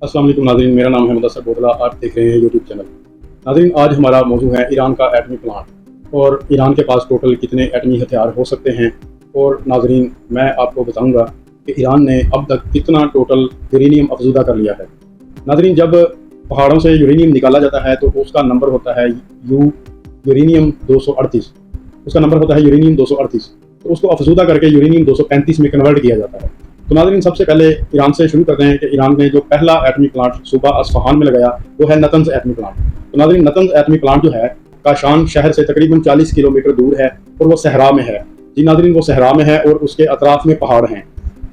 अस्सलाम वालेकुम नाज़रीन, मेरा नाम है मुदस्सिर बोतला। आप देख रहे हैं यूट्यूब चैनल। नाज़रीन, आज हमारा मौजू है ईरान का एटमी प्लांट और ईरान के पास टोटल कितने एटमी हथियार हो सकते हैं। और नाज़रीन, मैं आपको बताऊंगा कि ईरान ने अब तक कितना टोटल यूरेनियम अफज़ूदा कर लिया है। नाज़रीन, जब पहाड़ों से यूरेनियम निकाला जाता है तो उसका नंबर होता है यूरेनियम 238। उसका नंबर होता है यूरेनियम 238। तो उसको अफज़ूदा करके यूरेनियम 235 में कन्वर्ट किया जाता है। तो नाज़रीन, सबसे पहले ईरान से शुरू करते हैं कि ईरान ने जो पहला एटमी प्लांट सूबा अस्फ़हान में लगाया वो है नतंज़ एटमी प्लांट। तो नाज़रीन, नतंज़ एटमी प्लांट जो है काशान शहर से तकरीबन 40 किलोमीटर दूर है और वो सहरा में है। जी नाज़रीन, वो सहरा में है और उसके अतराफ में पहाड़ हैं।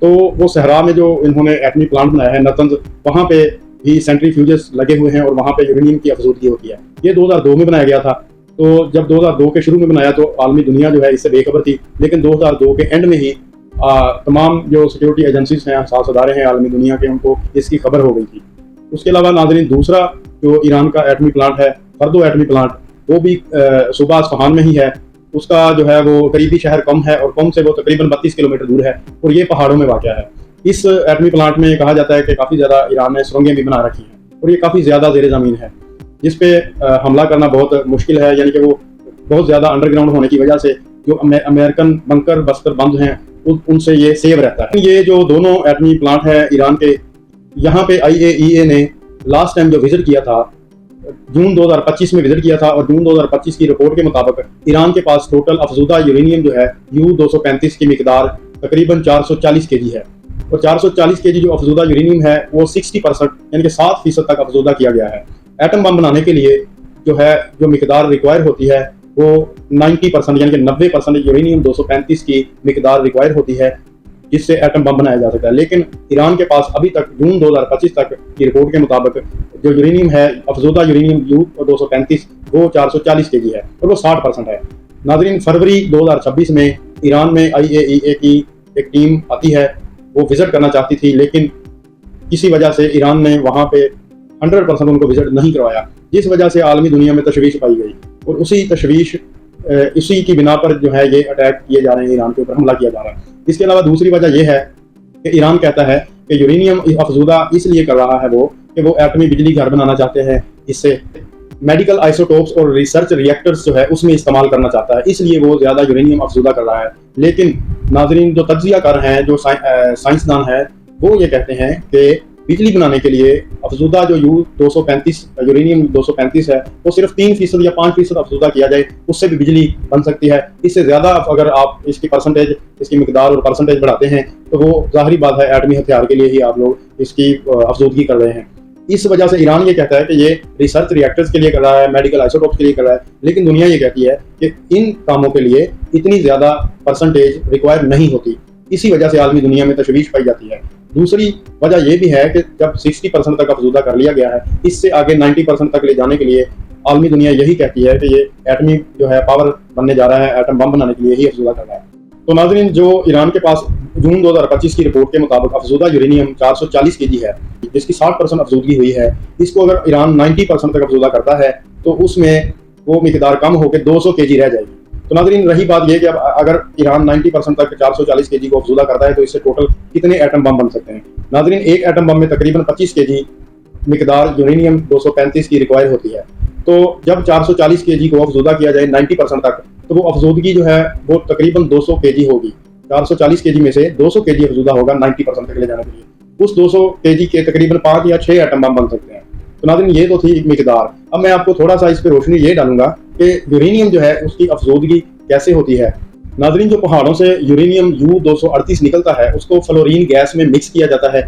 तो वो सहरा में जो इन्होंने एटमी प्लांट बनाया है नतंज़, वहाँ पे भी सेंट्रीफ्यूजेस लगे हुए हैं और वहाँ पे यूरेनियम की अफज़ूदगी होती है। ये 2002 में बनाया गया था। तो जब 2002 के शुरू में बनाया तो आलमी दुनिया जो है इससे बेखबर थी, लेकिन 2002 के एंड में ही तमाम जो सिक्योरिटी एजेंसीज हैं, साथ अदारे हैं आलमी दुनिया के, उनको इसकी खबर हो गई थी। उसके अलावा नाज़रीन, दूसरा जो ईरान का एटमी प्लांट है फर्दो एटमी प्लांट, वो भी सूबा अस्फ़हान में ही है। उसका जो है वो करीबी शहर कम है और कम से वो तकरीबन 32 किलोमीटर दूर है और ये पहाड़ों में वाक़ है। इस एटमी प्लांट में कहा जाता है कि काफ़ी ज़्यादा ईरान ने सुरंगें भी बना रखी हैं और ये काफ़ी ज़्यादा ज़ेर ज़मीन है, जिस पे हमला करना बहुत मुश्किल है। यानी कि वो बहुत ज़्यादा अंडरग्राउंड होने की वजह से जो अमेरिकन बंकर बस्तर बंद हैं उनसे ये सेव रहता है। ये जो दोनों एटमी प्लांट है ईरान के, यहाँ पे IAEA ने लास्ट टाइम जो विजिट किया था जून 2025 में विजिट किया था और जून 2025 की रिपोर्ट के मुताबिक ईरान के पास टोटल अफज़ूदा यूरेनियम जो है U-235 की मिकदार तकरीबन 440 kg है। और 440 kg जो अफज़ूदा यूरेनियम है वो 60% यानी कि 7% तक अफज़ूदा किया गया है। एटम बम बनाने के लिए जो मिकदार रिक्वायर होती है वो 90% यानी कि 90% यूरेनियम 235 की मिकदार रिक्वायर होती है, जिससे एटम बम बनाया जा सकता है। लेकिन ईरान के पास अभी तक जून 2025 तक की रिपोर्ट के मुताबिक जो यूरेनियम है अफज़ूदा यूरेनियम U-235 वो 440 kg है और वो 60% है। नाज़रीन, फरवरी 2026 में ईरान में IAEA की एक टीम आती है, वो विजिट करना चाहती थी, लेकिन किसी वजह से ईरान ने वहाँ पे 100% उनको विजिट नहीं करवाया, जिस वजह से आलमी दुनिया में तशवीश पाई गई और इसी की बिना पर जो है ये अटैक किए जा रहे हैं, ईरान के ऊपर हमला किया जा रहा है। इसके अलावा दूसरी वजह यह है कि ईरान कहता है कि यूरेनियम अफज़ूदा इसलिए कर रहा है वो एटमी बिजली घर बनाना चाहते हैं, इससे मेडिकल आइसोटोप्स और रिसर्च रिएक्टर्स जो है उसमें इस्तेमाल करना चाहता है, इसलिए वो ज़्यादा यूरेनियम अफज़ूदा कर रहा है। लेकिन नाज़रीन, जो तज्ज़ियाकार हैं, जो साइंसदान हैं, वो ये कहते हैं कि बिजली बनाने के लिए अफज़ूदा जो यूरेनियम 235 है वो सिर्फ 3% या 5% अफज़ूदा किया जाए, उससे भी बिजली बन सकती है। इससे ज़्यादा अगर आप इसकी मिकदार और परसेंटेज बढ़ाते हैं तो वो ज़ाहिरी बात है एटमी हथियार के लिए ही आप लोग इसकी अफज़ूदगी कर रहे हैं। इस वजह से ईरान ये कहता है कि ये रिसर्च रिएक्टर्स के लिए कर रहा है, मेडिकल आइसोटोप्स के लिए कर रहा है, लेकिन दुनिया ये कहती है कि इन कामों के लिए इतनी ज़्यादा परसेंटेज रिक्वायर नहीं होती। इसी वजह से आलमी दुनिया में तशवीश पाई जाती है। दूसरी वजह यह भी है कि जब 60% तक अफज़ूदा कर लिया गया है, इससे आगे 90% तक ले जाने के लिए आलमी दुनिया यही कहती है कि ये एटमी जो है पावर बनने जा रहा है, एटम बम बनाने के लिए ही अफज़ूदा कर रहा है। तो नाज़रीन, जो ईरान के पास जून 2025 की रिपोर्ट के मुताबिक अफज़ूदा यूरेनियम 440 kg है, जिसकी 60% अफज़ूदगी हुई है, इसको अगर ईरान 90% तक अफज़ूदा करता है तो उसमें वो मिकदार कम होकर 200 kg रह जाएगी। तो नाज़रीन, रही बात यह कि अब अगर ईरान 90% तक 440 kg को अफज़ूदा करता है तो इससे टोटल कितने एटम बम बन सकते हैं। नाज़रीन, एक एटम बम में तकरीबन 25 kg मिकदार यूरेनियम 235 की रिक्वायर होती है। तो जब 440 kg को अफज़ूदा किया जाए 90% तक, तो वो अफज़ूदगी जो है वो तकरीबन 200 kg होगी। 440 kg में से 200 kg अफज़ूदा होगा 90% तक ले जाने के लिए। उस 200 kg के तकरीबन 5 या 6 एटम बम बन सकते हैं। तो नाज़रीन, ये तो थी मिकदार। अब मैं आपको थोड़ा सा इस पर रोशनी ये डालूंगा कि यूरेनियम जो है उसकी अफज़ूदगी कैसे होती है। नाज़रीन, जो पहाड़ों से यूरेनियम U-238 निकलता है उसको फ्लोरीन गैस में मिक्स किया जाता है।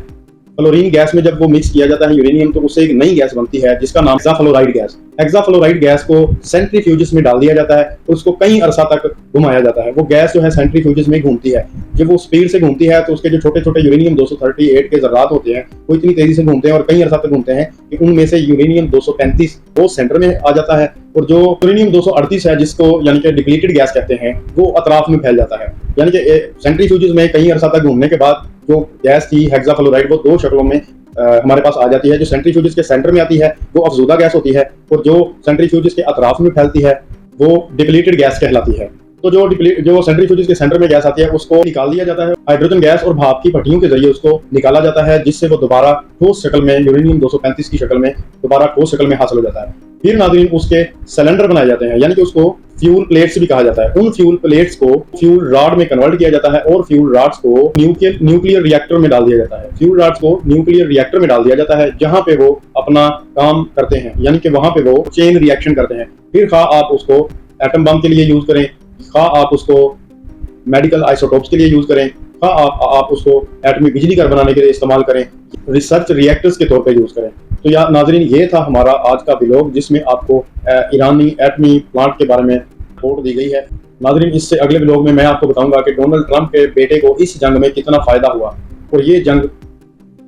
फ्लोरीन गैस में जब वो मिक्स किया जाता है यूरेनियम, तो उससे एक नई गैस बनती है जिसका नाम हेक्साफ्लोराइड गैस। हेक्साफ्लोराइड गैस को सेंट्रीफ्यूजेस में डाल दिया जाता है और उसको कई अरसा तक घुमाया जाता है। वो गैस जो है सेंट्रीफ्यूजेस में घूमती है। जब वो स्पीड से घूमती है तो उसके जो छोटे छोटे यूरेनियम 238 के ज़र्रात होते हैं वो इतनी तेजी से घूमते हैं और कई अरसा तक घूमते हैं कि उनमें से यूरेनियम 235 वो सेंटर में आ जाता है और जो यूरेनियम 238 है, जिसको यानी कि डिप्लीटेड गैस कहते हैं, वो अतराफ में फैल जाता है। यानी कि सेंट्रीफ्यूजेस में कई अरसा तक घूमने के बाद जो गैस थी हेक्साफ्लोराइड वो दो शक्लों में हमारे पास आ जाती है। जो सेंट्रीफ्यूजेस के सेंटर में आती है वो अफज़ूदा गैस होती है और जो सेंट्रीफ्यूजेस के अतराफ में फैलती है वो डिप्लीटेड गैस कहलाती है। तो जो सेंट्रीफ्यूज के सेंटर में गैस आती है उसको निकाल दिया जाता है। हाइड्रोजन गैस और भाप की भट्टियों के जरिए उसको निकाला जाता है, जिससे वो दोबारा ठोस शक्ल में यूरेनियम 235 की शक्ल में दोबारा ठोस शक्ल में हासिल हो जाता है। फिर नाज़रीन उसके सिलेंडर बनाए जाते हैं, यानी कि उसको फ्यूल प्लेट्स भी कहा जाता है। उन फ्यूल प्लेट्स को फ्यूल रॉड में कन्वर्ट किया जाता है और फ्यूल रॉड्स को न्यूक्लियर रिएक्टर में डाल दिया जाता है। फ्यूल रॉड्स को न्यूक्लियर रिएक्टर में डाल दिया जाता है, जहां पे वो अपना काम करते हैं, यानी कि वहां पे वो चेन रिएक्शन करते हैं। फिर खा आप उसको एटम बम के लिए यूज करें, खा आप उसको मेडिकल आइसोटोप्स के लिए यूज करें, खा आप उसको एटमी बिजली घर बनाने के लिए इस्तेमाल करें, रिसर्च रिएक्टर्स के तौर पे यूज करें। तो यार नाजरीन, ये था हमारा आज का व्लॉग, जिसमें आपको ईरानी एटमी प्लांट के बारे में रिपोर्ट दी गई है। नाजरीन, इससे अगले व्लॉग में मैं आपको बताऊंगा कि डोनाल्ड ट्रंप के बेटे को इस जंग में कितना फायदा हुआ, और ये जंग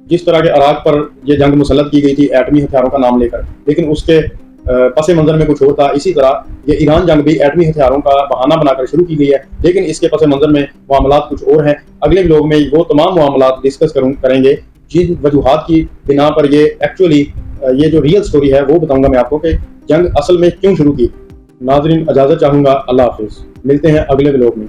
जिस तरह के इराक पर ये जंग मुसल्लत की गई थी एटमी हथियारों का नाम लेकर, लेकिन उसके पस मंजर में कुछ और था। इसी तरह ये ईरान जंग भी एटमी हथियारों का बहाना बनाकर शुरू की गई है, लेकिन इसके पस मंजर में मामलात कुछ और हैं। अगले व्लॉग में वो तमाम मामलात डिस्कस करेंगे जिन वजूहात की बिना पर ये एक्चुअली ये जो रियल स्टोरी है वो बताऊंगा मैं आपको कि जंग असल में क्यों शुरू की। नाजरीन, इजाज़त चाहूँगा। अल्लाह हाफिज़, मिलते हैं अगले व्लॉग में।